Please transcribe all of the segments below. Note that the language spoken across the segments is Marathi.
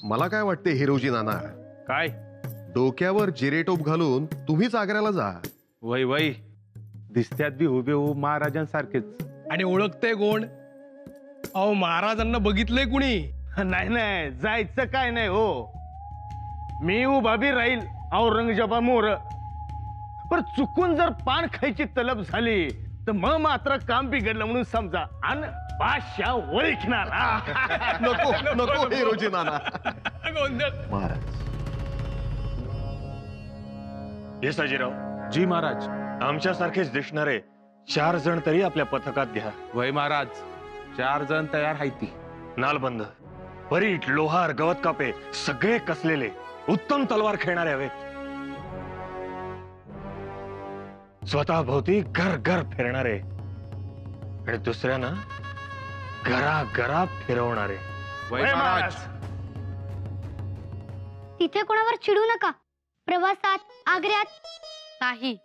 मला काय वाटते हिरोजी नाना, काय डोक्यावर जिरेटोप घालून तुम्हीच आग्र्याला जा. वय वय दिसत्यात बी हुबेहूब महाराजांसारखेच. आणि ओळखते कोण? अहो महाराजांना बघितलंय कुणी? नाही नाही जायचं काय नाही हो. मी उभा बी राहील औरंगजेबा मोर. पण चुकून जर पान खायची तलब झाली तर मग मात्र काम बिघडलं म्हणून समजा आणि बादशाह ओळखणार. नको नको हिरोजी नाना. गोंधळ. महाराज. हे साजीराव, जी महाराज. आमच्यासारखेच दिसणारे 4 जण तरी आपल्या पथकात घ्या. वय महाराज 4 जण तयार आहे ती. नालबंद, परीट, लोहार, गवत कापे सगळे कसलेले उत्तम तलवार खेळणारे हवेत. स्वतः भोवती घर घर फिरणारे आणि दुसऱ्यांना घरा घरा फिरवणारे. वय महाराज. तिथे कोणावर चिडू नका. प्रवासात, आग्र्यात नाही.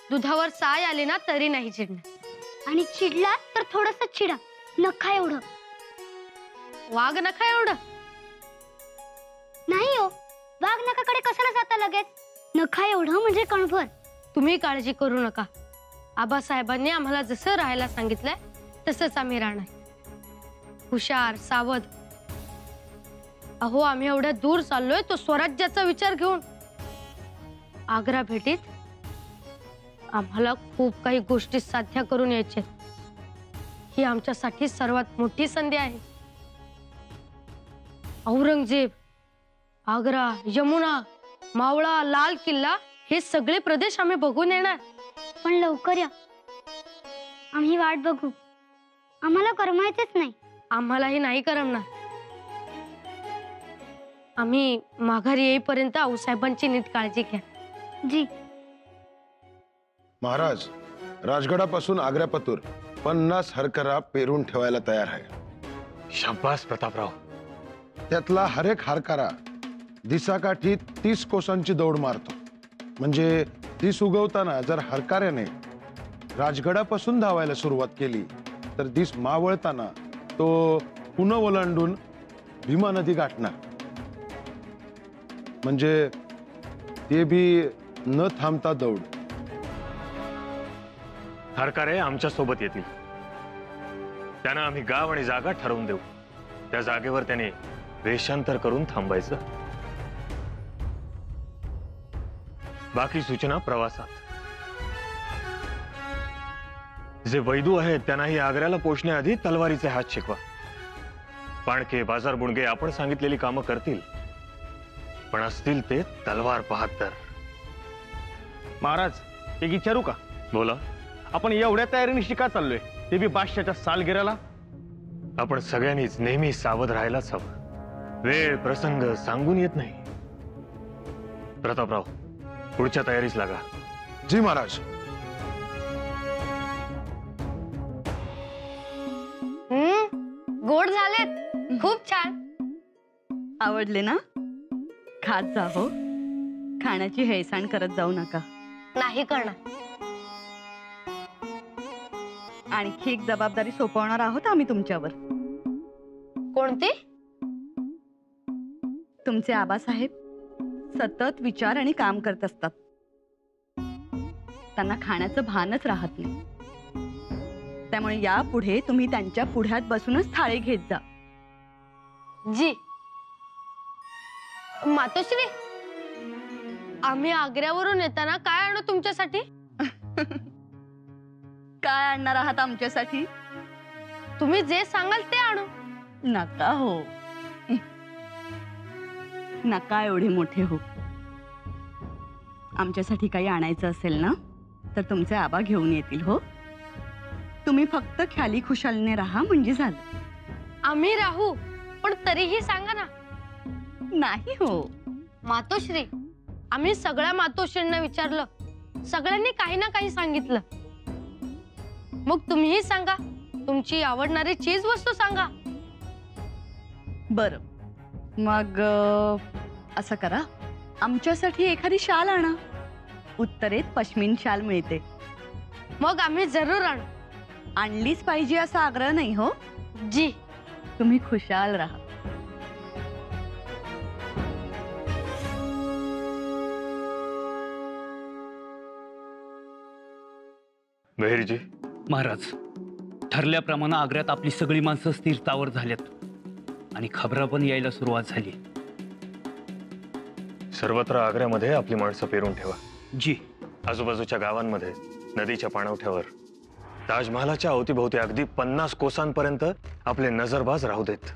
दुधावर साय आले ना तरी नाही चिडणार. आणि चिडला तर थोडस चिडा, नखा एवढं. वाघ नका एवढं. नाही हो, वाघ नकाकडे कशाला जाता लगेच? नखा एवढं म्हणजे कणभर. तुम्ही काळजी करू नका. आबासाहेबांनी आम्हाला जसं राहायला सांगितलंय तसंच आम्ही राहणार. हुशार, सावध. अहो आम्ही एवढ्या दूर चाललोय तो स्वराज्याचा विचार घेऊन. आग्रा भेटीत आम्हाला खूप काही गोष्टी साध्य करून यायचे. ही आमच्यासाठी सर्वात मोठी संधी आहे. औरंगजेब, आग्रा, यमुना, मावळा, लाल किल्ला हे सगळे प्रदेश आम्ही बघून येणार. पण लवकर या, आम्ही वाट बघू. आम्हाला करमायचेच नाही. आम्हालाही नाही करमणार. आम्ही माघारी येईपर्यंत आऊसाहेबांची नीट काळजी घ्या. जी महाराज, राजगडापासून आग्र्यापतूर 50 हरकरा पेरून ठेवायला तयार आहे. शाबास प्रतापराव. त्यातला हर एक हरकारा दिसाकाठी 30 कोसांची दौड मारतो. म्हणजे दिस उगवताना जर हरकाऱ्याने राजगडापासून धावायला सुरुवात केली तर दिस मावळताना तो पुन्हा ओलांडून भीमा नदी गाठणार. म्हणजे ते बी न थांबता दौड. हरकारे आमच्या सोबत येतील. त्यांना आम्ही गाव आणि जागा ठरवून देऊ. त्या जागेवर त्याने वेषांतर करून थांबायचं. बाकी सूचना प्रवासात. जे वैदू आहेत त्यांनाही आग्र्याला पोहोचण्याआधी तलवारीचे हात शिकवा. पाणके, बाजार बुणगे आपण सांगितलेली कामं करतील, पण असतील ते तलवार बहादर. महाराज एक विचारू का? बोला. आपण एवढ्या तयारीने शिका चाललोय, ते बी बादशाच्या सालगिऱ्याला. आपण सगळ्यांनीच नेहमी सावध राहायलाच हवं. वेळ प्रसंग सांगून येत नाही. प्रतापराव, पुढच्या तयारीस लागा. जी महाराज. गोड झालेत. खूप छान. आवडले ना? खात जा हो. खाण्याची हेळसांड करत जाऊ नका. नाही करणार. आणखी एक जबाबदारी सोपवणार आहोत आम्ही तुमच्यावर. कोणती? तुमचे आबासाहेब सतत विचार आणि काम करत असतात. त्यांना खाण्याचं भानच राहत नाही. त्यामुळे यापुढे तुम्ही त्यांच्या पुढ्यात बसूनच थाळी घेत जा. जी. मातोश्री, आम्ही आग्र्यावरून येताना काय आणू तुमच्यासाठी? काय आणणार आहात आमच्यासाठी? तुम्ही जे सांगाल ते आणू. नका हो. नका एवढे मोठे हो. आमच्यासाठी काही आणायचं असेल ना तर तुमचे आबा घेऊन येतील हो. तुम्ही फक्त ख्याली खुशालीने राहा म्हणजे झालं. आम्ही राहू, पण तरीही सांगा ना. नाही हो मातोश्री, आम्ही सगळ्या मातोश्रींना विचारलं. सगळ्यांनी काही ना काही सांगितलं. मग तुम्हीही सांगा. तुमची आवडणारी चीज वस्तू सांगा. बरं, मग असं करा, आमच्यासाठी एखादी शाल आणा. उत्तरेत पश्मीन शाल मिळते. मग आम्ही जरूर आणू. आणलीच पाहिजे असा आग्रह नाही हो. जी. तुम्ही खुशाल राहा. बहिरजी, महाराज, ठरल्याप्रमाणे आग्र्यात आपली सगळी माणसं स्थिरतावर झाल्यात आणि खबरा पण यायला सुरुवात झाली. सर्वत्र आग्र्यामध्ये आपली माणसं पेरून ठेवा. जी. आजूबाजूच्या गावांमध्ये, नदीच्या पाणवठ्यावर, ताजमहालाच्या अवतीभोवती अगदी 50 कोसांपर्यंत आपले नजरबाज राहू देत.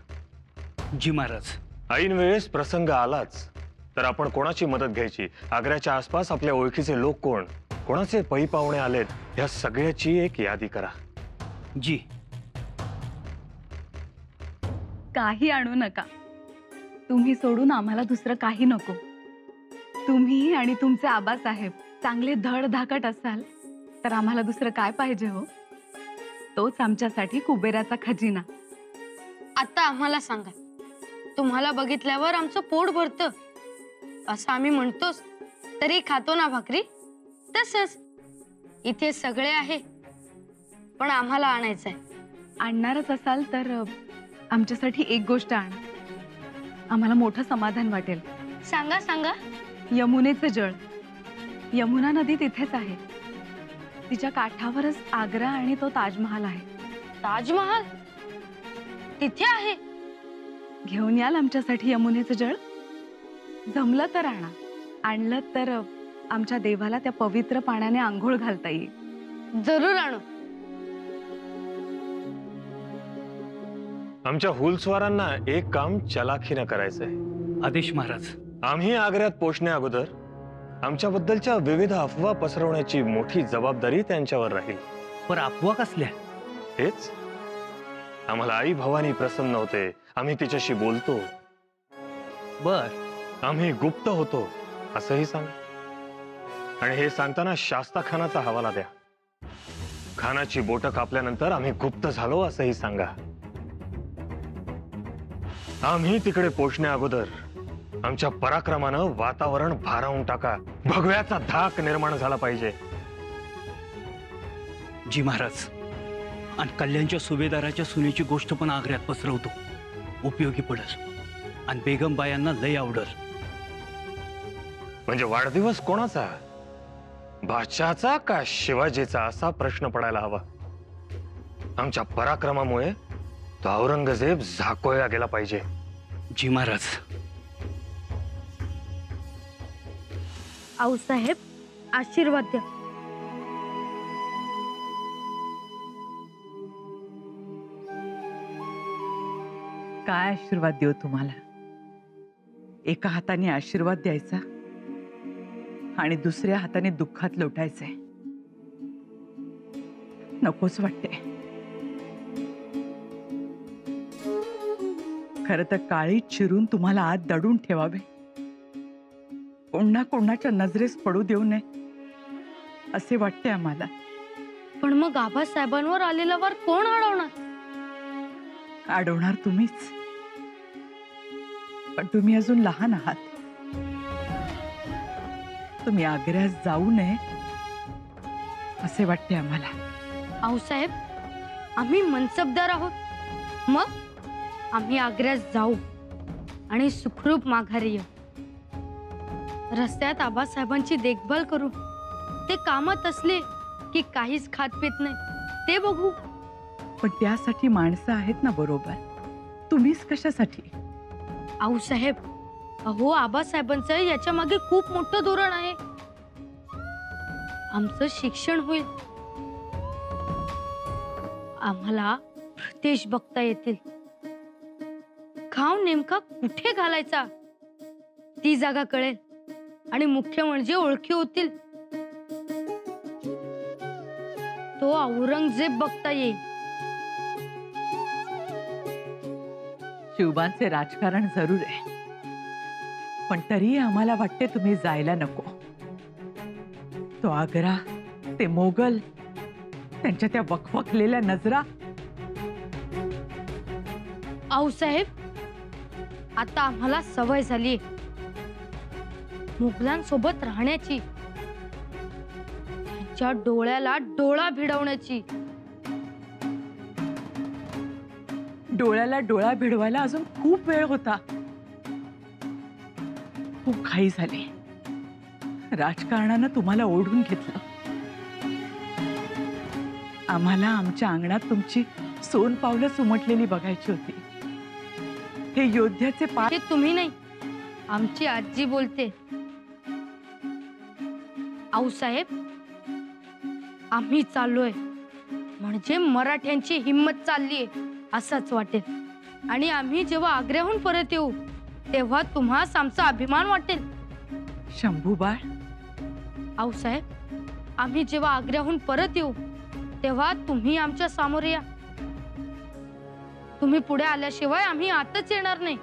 जी महाराज. ऐन वेळेस प्रसंग आलाच तर आपण कोणाची मदत घ्यायची, आग्र्याच्या आसपास आपल्या ओळखीचे लोक कोण, कोणाचे पै पाहुणे आलेत, या सगळ्याची एक यादी करा. जी. काही आणू नका. तुम्ही सोडून आम्हाला दुसरं काही नको. तुम्ही आणि तुमचे आबासाहेब चांगले धडधाकट असाल तर आम्हाला दुसरं काय पाहिजे हो. तोच आमच्यासाठी कुबेराचा खजिना. आता आम्हाला सांगा, तुम्हाला बघितल्यावर आमचं पोट भरतं असं आम्ही म्हणतोच, तरी खातो ना भाकरी? तसंच इथे सगळे आहे, पण आम्हाला आणायचंय. आणणारच असाल तर आमच्यासाठी एक गोष्ट आणा. आम्हाला मोठं समाधान वाटेल. सांगा सांगा. यमुनेचं जळ. यमुना नदी तिथेच आहे. तिच्या काठावरच आग्रा आणि तो ताजमहाल आहे. ताजमहाल तिथे आहे? घेऊन याल आमच्यासाठी यमुनेचं जळ? जमलं तर आणा. आणलं तर आमच्या देवाला त्या पवित्र पाण्याने आंघोळ घालता येईल. जरूर आणू. आमच्या हुलस्वारांना एक काम चलाखीनं करायचंय. आदेश महाराज. आम्ही आग्र्यात पोहोचण्या अगोदर आमच्याबद्दलच्या विविध अफवा पसरवण्याची मोठी जबाबदारी त्यांच्यावर राहील. पर अफवा कसल्या? हेच, आम्हाला आई भवानी प्रसन्न होते, आम्ही तिच्याशी बोलतो. बर. आम्ही गुप्त होतो असंही सांग. आणि हे सांगताना शास्ता खानाचा हवाला द्या. खानाची बोटं कापल्यानंतर आम्ही गुप्त झालो असंही सांगा. आम्ही तिकडे पोहोचण्या अगोदर आमच्या पराक्रमानं वातावरण भारावून टाका. भगव्याचा धाक निर्माण झाला पाहिजे. जी महाराज. आणि कल्याणच्या सुभेदाराच्या सुनेची गोष्ट पण आग्र्यात पसरवतो, उपयोगी पडल. आणि बेगम बायांना लय आवडल. म्हणजे वाढदिवस कोणाचा, बादशहाचा का शिवाजीचा, असा प्रश्न पडायला हवा. आमच्या पराक्रमामुळे तो औरंगजेब झाकोळला गेला पाहिजे. जी महाराज. आऊसाहेब, आशीर्वाद द्या. काय आशीर्वाद देऊ तुम्हाला? एका हाताने आशीर्वाद द्यायचा आणि दुसऱ्या हाताने दुःखात लोटायचंय. नकोच वाटते. खरं तर काळीत चिरून तुम्हाला आत दडून ठेवावे, कोणाच्या नजरेस पडू देऊ नये असे वाटते आम्हाला. पण मग आबासाहेबांवर आलेला वार कोण अडवणार? अडवणार तुम्हीच. पण तुम्ही अजून लहान आहात. तुम्ही आग्र्यास जाऊ नये असे वाटते आम्हाला. आऊसाहेब, आम्ही मनसबदार आहोत. मग आम्ही आग्र्यास जाऊ आणि सुखरूप माघारी येऊ. रस्त्यात आबासाहेबांची देखभाल करू. ते कामात असले की काहीच खात पित नाही ते बघू. पण त्यासाठी माणसं आहेत ना बरोबर. तुम्हीच कशासाठी? आऊसाहेब, अहो आबासाहेबांचं याच्या मागे खूप मोठं धोरण आहे. आमचं शिक्षण होईल. आम्हाला प्रदेश बघता येतील. खाव नेमका कुठे घालायचा ती जागा कळेल. आणि मुख्य म्हणजे ओळखी होतील. तो औरंगजेब बघता येईल. शिवबांचे राजकारण जरूर आहे, पण तरी आम्हाला वाटते तुम्ही जायला नको. तो आग्रा, ते मोगल, त्यांच्या त्या वखवखलेल्या नजरा. आऊसाहेब, आता आम्हाला सवय झाली मुघलांसोबत राहण्याची, त्यांच्या डोळ्याला डोळा भिडवण्याची. डोळ्याला डोळा भिडवायला अजून खूप वेळ होता. खूप घाई झाली. राजकारणानं तुम्हाला ओढून घेतलं. आम्हाला आमच्या अंगणात तुमची सोन पावलं उमटलेली बघायची होती. हे योद्ध्याचे हे तुम्ही नाही, आमची आजी बोलते. आऊसाहेब, आम्ही चाललोय म्हणजे मराठ्यांची हिंमत चाललीये असंच वाटेल. आणि आम्ही जेव्हा आग्र्याहून परत येऊ तेव्हा तुम्हास आमचा अभिमान वाटेल. शंभू बाळ, आऊसाहेब, आम्ही जेव्हा आग्र्याहून परत येऊ तेव्हा तुम्ही आमच्या समोर या. तुम्ही पुढे आल्याशिवाय आम्ही आतच येणार नाही.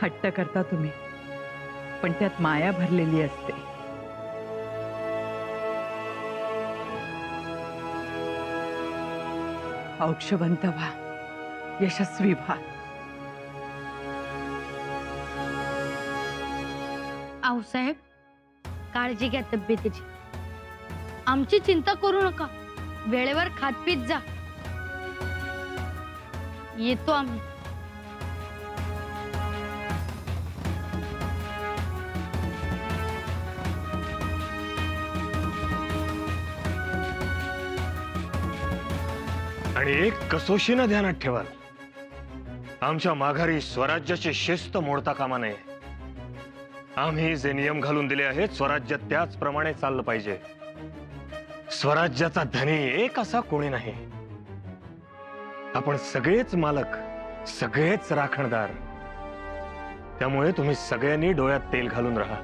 हट्ट करता तुम्ही, पण त्यात माया भरलेली असते. औक्षवंत व्हा, यशस्वी व्हा. आऊसाहेब, काळजी घ्या तब्येतीची. आमची चिंता करू नका. वेळेवर खात पीत जा. येतो आम्ही. आणि एक कसोशीनं ध्यानात ठेवाल, आमच्या माघारी स्वराज्याची शिस्त मोडता कामा नये. आम्ही जे नियम घालून दिले आहेत स्वराज्य त्याचप्रमाणे चाललं पाहिजे. स्वराज्याचा धनी एक असा कोणी नाही. आपण सगळेच मालक, सगळेच राखणदार. त्यामुळे तुम्ही सगळ्यांनी डोळ्यात तेल घालून राहा.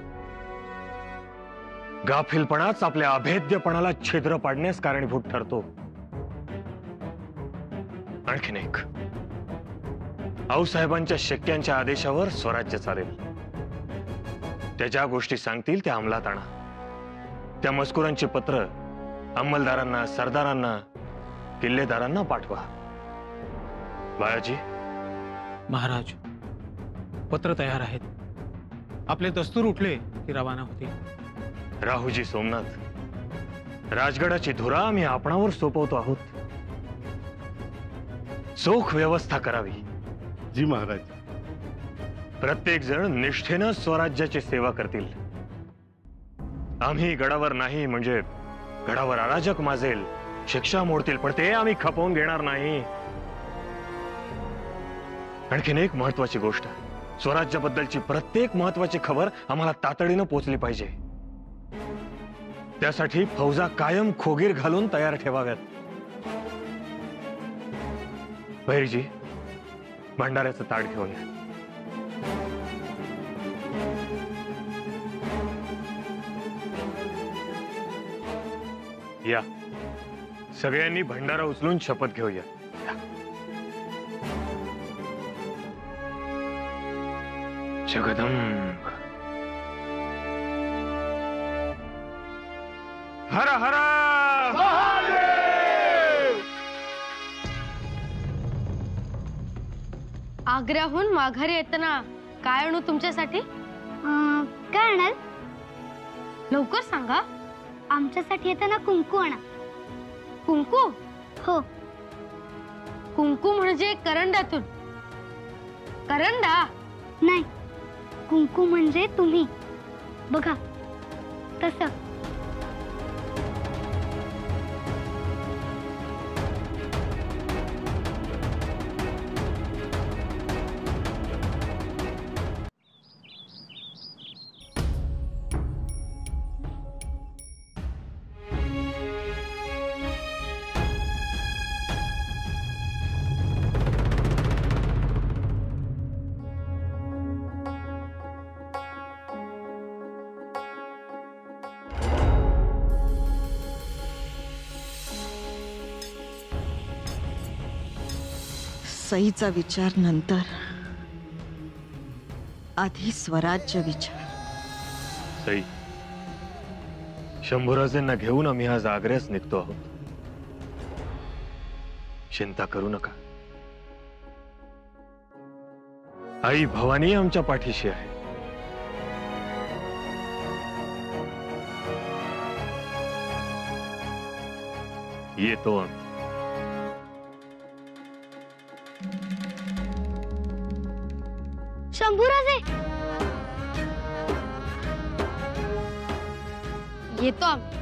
गाफीलपणाच आपल्या अभेद्यपणाला छिद्र पाडण्यास कारणीभूत ठरतो. आणखीन एक, आऊसाहेबांच्या शक्यांच्या आदेशावर स्वराज्य चालेल. त्या ज्या गोष्टी सांगतील त्या अंमलात आणा. त्या मजकुरांची पत्र अंमलदारांना, सरदारांना, किल्लेदारांना पाठवा. बाळाजी. महाराज, पत्र तयार आहेत. आपले दस्तूर उठले की रवाना होते. राहुजी सोमनाथ, राजगडाची धुरा आम्ही आपणावर सोपवतो आहोत. चोख व्यवस्था करावी. जी महाराज. प्रत्येक जण निष्ठेनं स्वराज्याची सेवा करतील. आम्ही गडावर नाही म्हणजे गडावर अराजक माजेल, शिक्षा मोडतील, पण ते आम्ही खपवून घेणार नाही. आणखीन एक महत्वाची गोष्ट, स्वराज्याबद्दलची प्रत्येक महत्वाची खबर आम्हाला तातडीनं पोचली पाहिजे. त्यासाठी फौजा कायम खोगीर घालून तयार ठेवाव्यात. भैरजी, भंडाऱ्याचं ताट घेऊन या. या, सगळ्यांनी भंडारा उचलून शपथ घेऊया. जगदंब हर हर आग्र्याहून माघारी येताना काय आणू तुमच्यासाठी? काय आणाल? लवकर सांगा. आमच्यासाठी येताना कुंकू आणा. कुंकू? हो. कुंकू म्हणजे करंडातून? करंडा नाही, कुंकू म्हणजे तुम्ही. बघा तसं. सईचा विचार नंतर, आधी स्वराज्य विचार. सई, शंभूराजेंना घेऊन आम्ही आज आग्र्यास निघतो आहोत. चिंता करू नका. आई भवानी आमच्या पाठीशी आहे. येतो आम्ही. शंभूराजे, येतो आम्ही.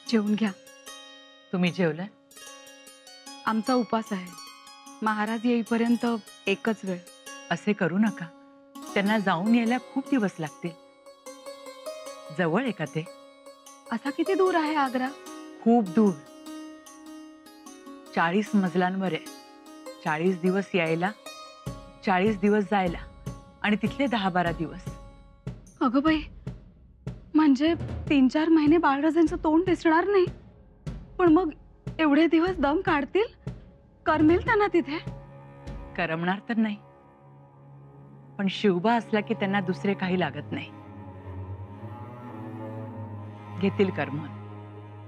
जेवून घ्या. तुम्ही जेवलाय? आमचा उपास आहे. महाराज येईपर्यंत एकच वेळ. असे करू नका. त्यांना जाऊन यायला खूप दिवस लागतील. जवळ आहे का ते? असा किती दूर आहे आग्रा? खूप दूर. 40 मजलांवर आहे. 40 दिवस यायला, 40 दिवस जायला आणि तिथले 10-12 दिवस. अगं बाई, म्हणजे 3-4 महिने बाळराजांचं तोंड दिसणार नाही. पण मग एवढे दिवस दम काढतील? करमेल त्यांना तिथे? करमणार तर नाही, पण शिवबा असला की त्यांना दुसरे काही लागत नाही. घेतील करमून.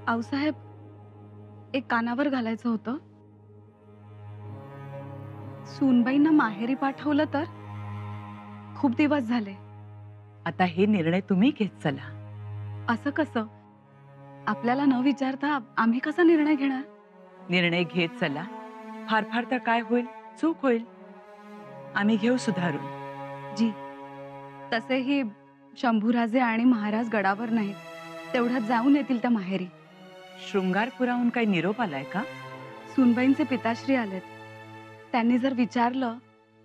आऊसाहेब, एक कानावर घालायचं होतं. सूनबाईंना माहेरी पाठवलं तर? खूप दिवस झाले. आता हे निर्णय तुम्ही घेत चला. असं कसं? आपल्याला न विचारता आम्ही कसा निर्णय घेणार? निर्णय घेत चला. फार फार तर काय होईल? चूक होईल. आम्ही घेऊ सुधारून. जी, तसेही शंभूराजे आणि महाराज गडावर नाहीत. तेवढ्यात जाऊन येतील त्या माहेरी. शृंगारपुराहून काही निरोप आलाय का? सूनबाईंचे पिताश्री आलेत. त्यांनी जर विचारलं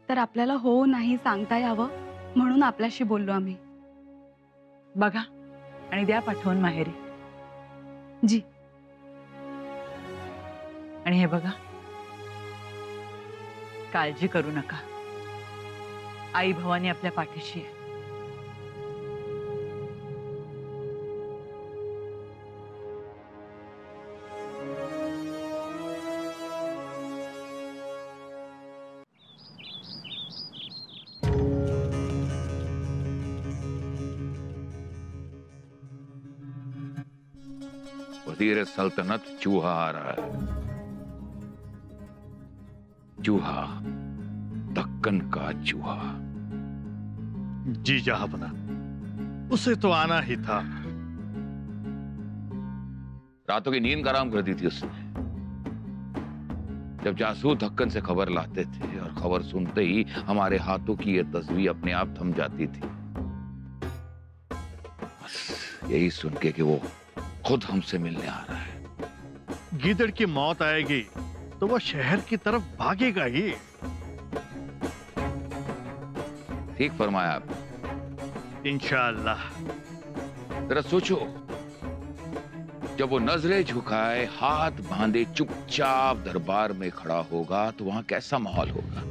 तर आपल्याला हो नाही सांगता यावं म्हणून आपल्याशी बोललो आम्ही. बघा आणि द्या पाठवून माहेरी. जी. आणि हे बघा, काळजी करू नका. आई भवानी आपल्या पाठीशी आहे. वजीर सल्तनत चूहा आ रहा है. चूहा, दक्कन का चूहा. जी जहांपना, उसे तो आना ही था. रातों की नींद हराम कर दी थी उसने. जब जासूस दक्कन से खबर लाते थे और खबर सुनते ही हमारे हाथों की ये तस्वीर अपने आप थम जाती थी. बस यही सुन के कि वो खुद हमसे मिलने आ रहा है. गीदड़ की मौत आएगी तो वो शहर की तरफ भागेगा ही. ठीक फरमाया आपने. इंशाअल्लाह. जरा सोचो, जब वो नजरें झुकाए, हाथ बांधे, चुपचाप दरबार में खड़ा होगा तो वहां कैसा माहौल होगा?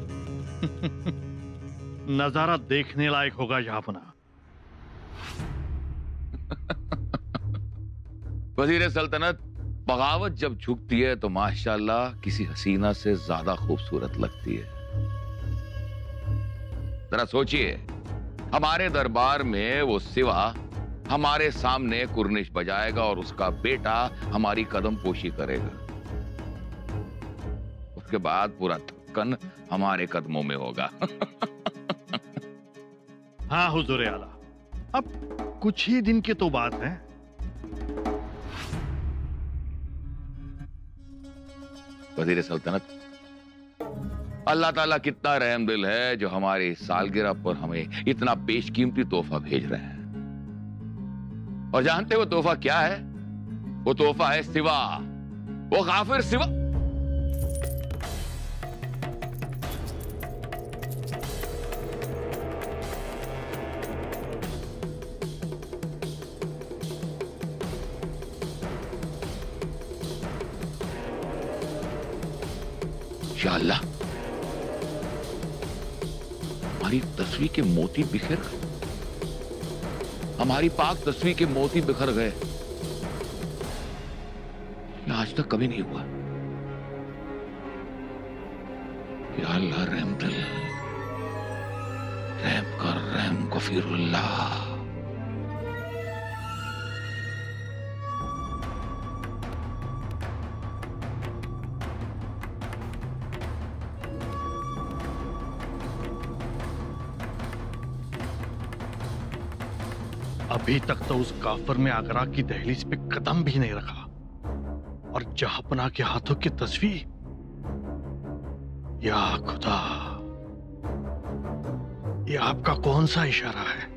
नजारा देखने लायक होगा जहांपना. वजीर सल्तनत, बगावत जब झुकती है तो माशाल्लाह किसी हसीना से ज्यादा खूबसूरत लगती है. जरा सोचिए, हमारे दरबार में वो सिवा हमारे सामने कुर्निश बजाएगा और उसका बेटा हमारी कदम पोशी करेगा. उसके बाद पूरा दक्कन हमारे कदमों में होगा. हाँ हुजूर आला, अब कुछ ही दिन की तो बात है. वजीर सल्तनत, अल्लाह ताला कितना रहम दिल है जो हमारी सालगिरह पर हमें इतना बेशकीमती तोहफा भेज रहे हैं. और जानते हो तोहफा क्या है? वो तोहफा है सिवा. वो काफिर सिवा. या अल्लाह, हमारी तस्वीर के मोती बिखर गए. हमारी पाक तस्वीर के मोती बिखर गए. यह आज तक कभी नहीं हुआ. या अल्लाह रहम दिल, रहम कर, रहम गफीरुल्लाह. अभी तक तो उस काफर ने आगरा की दहलीज पे कदम भी नहीं रखा, और जहांपना के हाथों की तस्वीर, या खुदा, ये आपका कौन सा इशारा है?